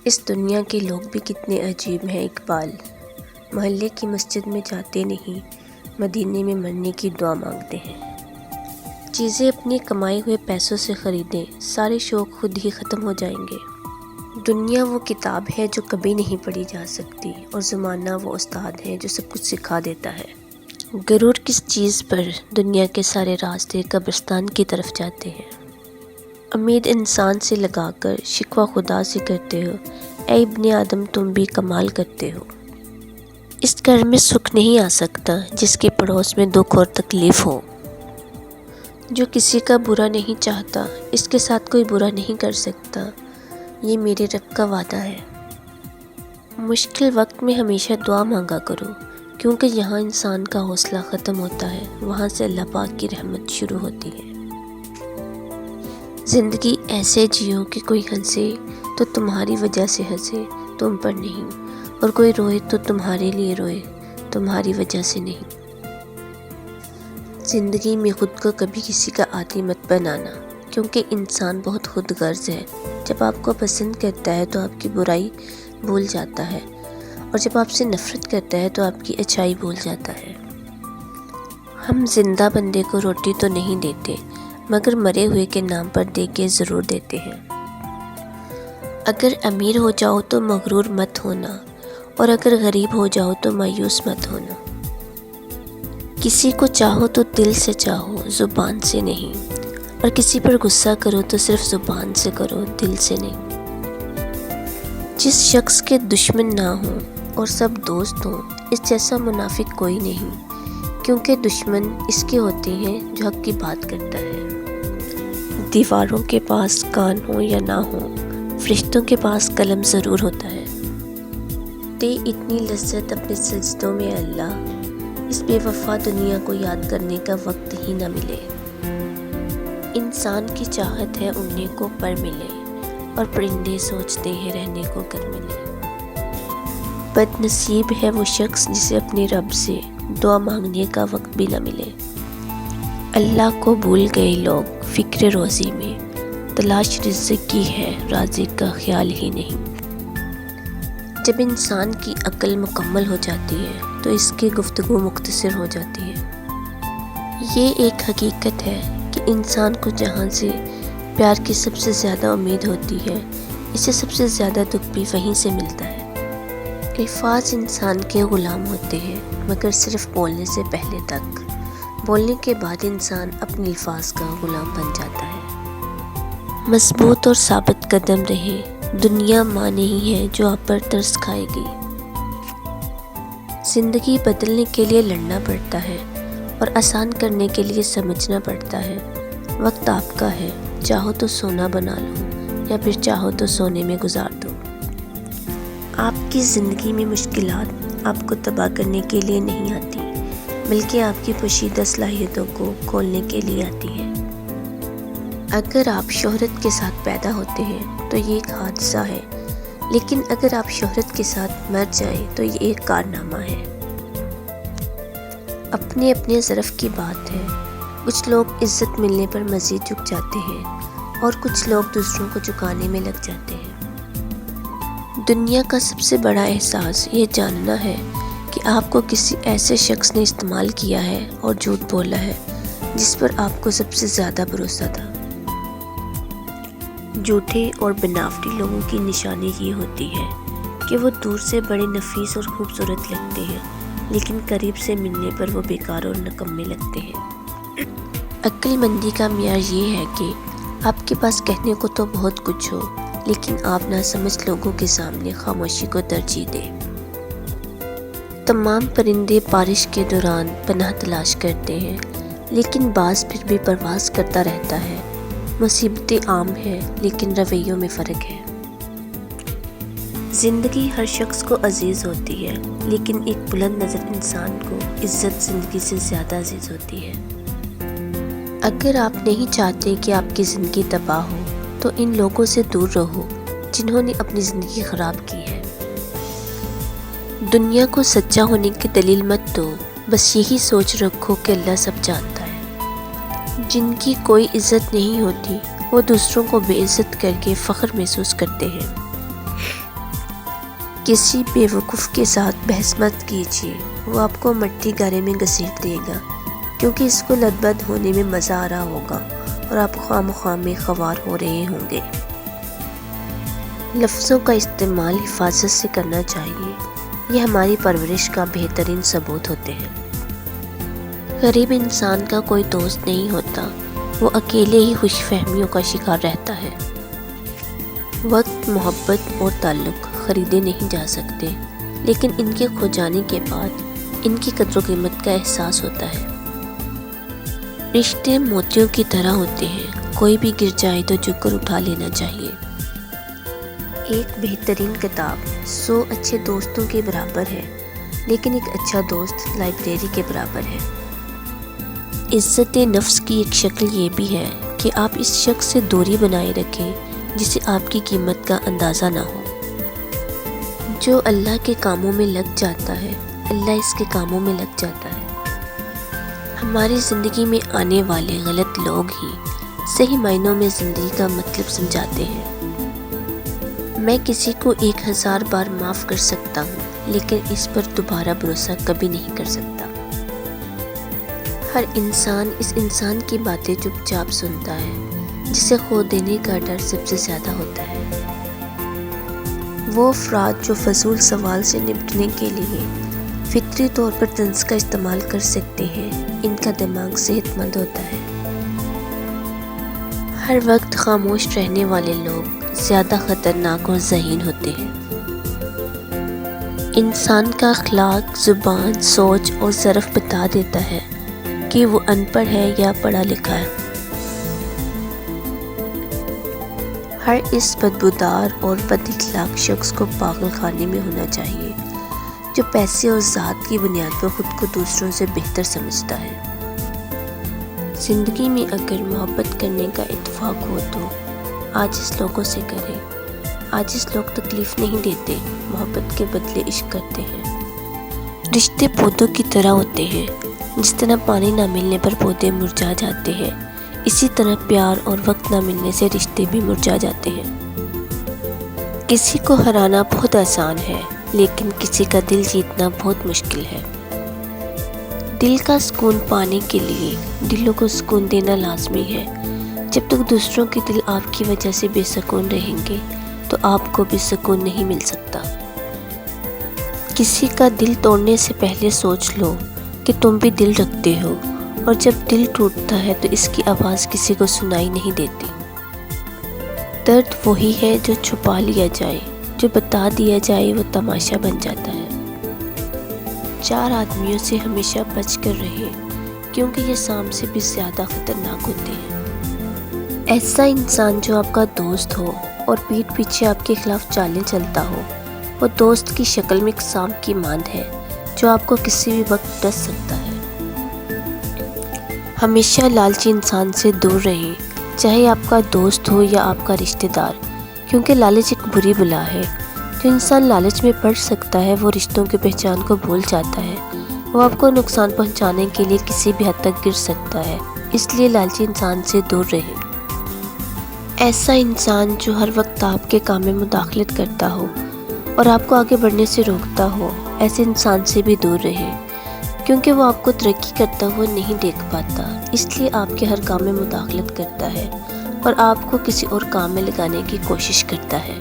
اس دنیا کے لوگ بھی کتنے عجیب ہیں اقبال، محلے کی مسجد میں جاتے نہیں، مدینے میں مرنے کی دعا مانگتے ہیں۔ چیزیں اپنی کمائے ہوئے پیسوں سے خریدیں، سارے شوق خود ہی ختم ہو جائیں گے۔ دنیا وہ کتاب ہے جو کبھی نہیں پڑھی جا سکتی، اور زمانہ وہ استاد ہے جو سب کچھ سکھا دیتا ہے۔ غرور کس چیز پر دنیا کے سارے راستے قبرستان کی طرف جاتے ہیں۔ امید انسان سے لگا کر شکوہ خدا سے کرتے ہو، اے ابن آدم تم بھی کمال کرتے ہو۔ اس گھر میں سکھ نہیں آ سکتا جس کے پڑوس میں دکھ اور تکلیف ہو۔ جو کسی کا برا نہیں چاہتا اس کے ساتھ کوئی برا نہیں کر سکتا، یہ میرے رب کا وعدہ ہے۔ مشکل وقت میں ہمیشہ دعا مانگا کرو، کیونکہ یہاں انسان کا حوصلہ ختم ہوتا ہے، وہاں سے اللہ پاک کی رحمت شروع ہوتی ہے۔ زندگی ایسے جیو کہ کوئی ہنسے تو تمہاری وجہ سے ہنسے، تم پر نہیں، اور کوئی روئے تو تمہارے لیے روئے، تمہاری وجہ سے نہیں۔ زندگی میں خود کو کبھی کسی کا عادی مت بنانا، کیونکہ انسان بہت خود غرض ہے۔ جب آپ کو پسند کرتا ہے تو آپ کی برائی بھول جاتا ہے، اور جب آپ سے نفرت کرتا ہے تو آپ کی اچھائی بھول جاتا ہے۔ ہم زندہ بندے کو روٹی تو نہیں دیتے، مگر مرے ہوئے کے نام پر دے کے ضرور دیتے ہیں۔ اگر امیر ہو جاؤ تو مغرور مت ہونا، اور اگر غریب ہو جاؤ تو مایوس مت ہونا۔ کسی کو چاہو تو دل سے چاہو، زبان سے نہیں، اور کسی پر غصہ کرو تو صرف زبان سے کرو، دل سے نہیں۔ جس شخص کے دشمن نہ ہوں اور سب دوست ہوں، اس جیسا منافق کوئی نہیں، کیونکہ دشمن اس کے ہوتے ہیں جو حق کی بات کرتا ہے۔ دیواروں کے پاس کان ہوں یا نہ ہوں، فرشتوں کے پاس قلم ضرور ہوتا ہے۔ دے اتنی لذت اپنے سجدوں میں اللہ، اس بے وفا دنیا کو یاد کرنے کا وقت ہی نہ ملے۔ انسان کی چاہت ہے اڑنے کو پر ملے، اور پرندے سوچتے ہیں رہنے کو گھر ملے۔ بد نصیب ہے وہ شخص جسے اپنے رب سے دعا مانگنے کا وقت بھی نہ ملے۔ اللہ کو بھول گئے لوگ فکر روزی میں، تلاش رزق کی ہے رازق کا خیال ہی نہیں۔ جب انسان کی عقل مکمل ہو جاتی ہے تو اس کی گفتگو مختصر ہو جاتی ہے۔ یہ ایک حقیقت ہے کہ انسان کو جہاں سے پیار کی سب سے زیادہ امید ہوتی ہے، اسے سب سے زیادہ دکھ بھی وہیں سے ملتا ہے۔ الفاظ انسان کے غلام ہوتے ہیں، مگر صرف بولنے سے پہلے تک۔ بولنے کے بعد انسان اپنے الفاظ کا غلام بن جاتا ہے۔ مضبوط اور ثابت قدم رہے، دنیا ماں نہیں ہے جو آپ پر ترس کھائے گی۔ زندگی بدلنے کے لیے لڑنا پڑتا ہے، اور آسان کرنے کے لیے سمجھنا پڑتا ہے۔ وقت آپ کا ہے، چاہو تو سونا بنا لو، یا پھر چاہو تو سونے میں گزار دو۔ آپ کی زندگی میں مشکلات آپ کو تباہ کرنے کے لیے نہیں آتی، بلکہ آپ کی پوشیدہ صلاحیتوں کو کھولنے کے لیے آتی ہیں۔ اگر آپ شہرت کے ساتھ پیدا ہوتے ہیں تو یہ ایک حادثہ ہے، لیکن اگر آپ شہرت کے ساتھ مر جائیں تو یہ ایک کارنامہ ہے۔ اپنے اپنے ظرف کی بات ہے، کچھ لوگ عزت ملنے پر مزید جھک جاتے ہیں، اور کچھ لوگ دوسروں کو جھکانے میں لگ جاتے ہیں۔ دنیا کا سب سے بڑا احساس یہ جاننا ہے کہ آپ کو کسی ایسے شخص نے استعمال کیا ہے اور جھوٹ بولا ہے جس پر آپ کو سب سے زیادہ بھروسہ تھا۔ جھوٹے اور بناوٹی لوگوں کی نشانی یہ ہوتی ہے کہ وہ دور سے بڑے نفیس اور خوبصورت لگتے ہیں، لیکن قریب سے ملنے پر وہ بیکار اور نکمے لگتے ہیں۔ عقل مندی کا معیار یہ ہے کہ آپ کے پاس کہنے کو تو بہت کچھ ہو، لیکن آپ ناسمجھ لوگوں کے سامنے خاموشی کو ترجیح دیں۔ تمام پرندے بارش کے دوران پناہ تلاش کرتے ہیں، لیکن باز پھر بھی پرواز کرتا رہتا ہے۔ مصیبتیں عام ہیں، لیکن رویوں میں فرق ہے۔ زندگی ہر شخص کو عزیز ہوتی ہے، لیکن ایک بلند نظر انسان کو عزت زندگی سے زیادہ عزیز ہوتی ہے۔ اگر آپ نہیں چاہتے کہ آپ کی زندگی تباہ ہو تو ان لوگوں سے دور رہو جنہوں نے اپنی زندگی خراب کی ہے۔ دنیا کو سچا ہونے کی دلیل مت دو، بس یہی سوچ رکھو کہ اللہ سب جانتا ہے۔ جن کی کوئی عزت نہیں ہوتی وہ دوسروں کو بے عزت کر کے فخر محسوس کرتے ہیں۔ کسی بیوقوف کے ساتھ بحث مت کیجیے، وہ آپ کو مٹی گارے میں گھسیٹ دے گا، کیونکہ اس کو لد بد ہونے میں مزہ آ رہا ہوگا اور آپ خواہ مخواہ میں خوار ہو رہے ہوں گے۔ لفظوں کا استعمال حفاظت سے کرنا چاہیے، یہ ہماری پرورش کا بہترین ثبوت ہوتے ہیں۔ غریب انسان کا کوئی دوست نہیں ہوتا، وہ اکیلے ہی خوش فہمیوں کا شکار رہتا ہے۔ وقت، محبت اور تعلق خریدے نہیں جا سکتے، لیکن ان کے کھو جانے کے بعد ان کی قدر و قیمت کا احساس ہوتا ہے۔ رشتے موتیوں کی طرح ہوتے ہیں، کوئی بھی گر جائے تو جھک کر اٹھا لینا چاہیے۔ ایک بہترین کتاب 100 اچھے دوستوں کے برابر ہے، لیکن ایک اچھا دوست لائبریری کے برابر ہے۔ عزت نفس کی ایک شکل یہ بھی ہے کہ آپ اس شخص سے دوری بنائے رکھیں جسے آپ کی قیمت کا اندازہ نہ ہو۔ جو اللہ کے کاموں میں لگ جاتا ہے، اللہ اس کے کاموں میں لگ جاتا ہے۔ ہماری زندگی میں آنے والے غلط لوگ ہی صحیح معنوں میں زندگی کا مطلب سمجھاتے ہیں۔ میں کسی کو 1000 بار معاف کر سکتا ہوں، لیکن اس پر دوبارہ بھروسہ کبھی نہیں کر سکتا۔ ہر انسان اس انسان کی باتیں چپ چاپ سنتا ہے جسے کھو دینے کا ڈر سب سے زیادہ ہوتا ہے۔ وہ افراد جو فضول سوال سے نمٹنے کے لیے فطری طور پر طنز کا استعمال کر سکتے ہیں، ان کا دماغ صحت مند ہوتا ہے۔ ہر وقت خاموش رہنے والے لوگ زیادہ خطرناک اور ذہین ہوتے ہیں۔ انسان کا اخلاق، زبان، سوچ اور ظرف بتا دیتا ہے کہ وہ ان پڑھ ہے یا پڑھا لکھا ہے۔ ہر اس بدبودار اور بد اخلاق شخص کو پاگل خانے میں ہونا چاہیے جو پیسے اور ذات کی بنیاد پر خود کو دوسروں سے بہتر سمجھتا ہے۔ زندگی میں اگر محبت کرنے کا اتفاق ہو تو عاجز لوگوں سے کریں۔ عاجز لوگ تکلیف نہیں دیتے، محبت کے بدلے عشق کرتے ہیں۔ رشتے پودوں کی طرح ہوتے ہیں، جس طرح پانی نہ ملنے پر پودے مرجھا جاتے ہیں، اسی طرح پیار اور وقت نہ ملنے سے رشتے بھی مرجھا جاتے ہیں۔ کسی کو ہرانا بہت آسان ہے، لیکن کسی کا دل جیتنا بہت مشکل ہے۔ دل کا سکون پانے کے لیے دلوں کو سکون دینا لازمی ہے۔ جب تک دوسروں کے دل آپ کی وجہ سے بے سکون رہیں گے تو آپ کو بھی سکون نہیں مل سکتا۔ کسی کا دل توڑنے سے پہلے سوچ لو کہ تم بھی دل رکھتے ہو، اور جب دل ٹوٹتا ہے تو اس کی آواز کسی کو سنائی نہیں دیتی۔ درد وہی ہے جو چھپا لیا جائے، جو بتا دیا جائے وہ تماشا بن جاتا ہے۔ 4 آدمیوں سے ہمیشہ بچ کر رہے، کیونکہ یہ سام سے بھی زیادہ خطرناک ہوتے ہیں۔ ایسا انسان جو آپ کا دوست ہو اور پیٹھ پیچھے آپ کے خلاف چالیں چلتا ہو، وہ دوست کی شکل میں ایک سانپ کی مانند ہے جو آپ کو کسی بھی وقت ڈس سکتا ہے۔ ہمیشہ لالچی انسان سے دور رہیں، چاہے آپ کا دوست ہو یا آپ کا رشتہ دار، کیونکہ لالچ ایک بری بلا ہے۔ جو انسان لالچ میں پڑ سکتا ہے وہ رشتوں کی پہچان کو بھول جاتا ہے، وہ آپ کو نقصان پہنچانے کے لیے کسی بھی حد تک گر سکتا ہے، اس لیے لالچی انسان سے دور رہیں۔ ایسا انسان جو ہر وقت آپ کے کام میں مداخلت کرتا ہو اور آپ کو آگے بڑھنے سے روکتا ہو، ایسے انسان سے بھی دور رہیں، کیونکہ وہ آپ کو ترقی کرتا ہوا نہیں دیکھ پاتا، اس لیے آپ کے ہر کام میں مداخلت کرتا ہے اور آپ کو کسی اور کام میں لگانے کی کوشش کرتا ہے۔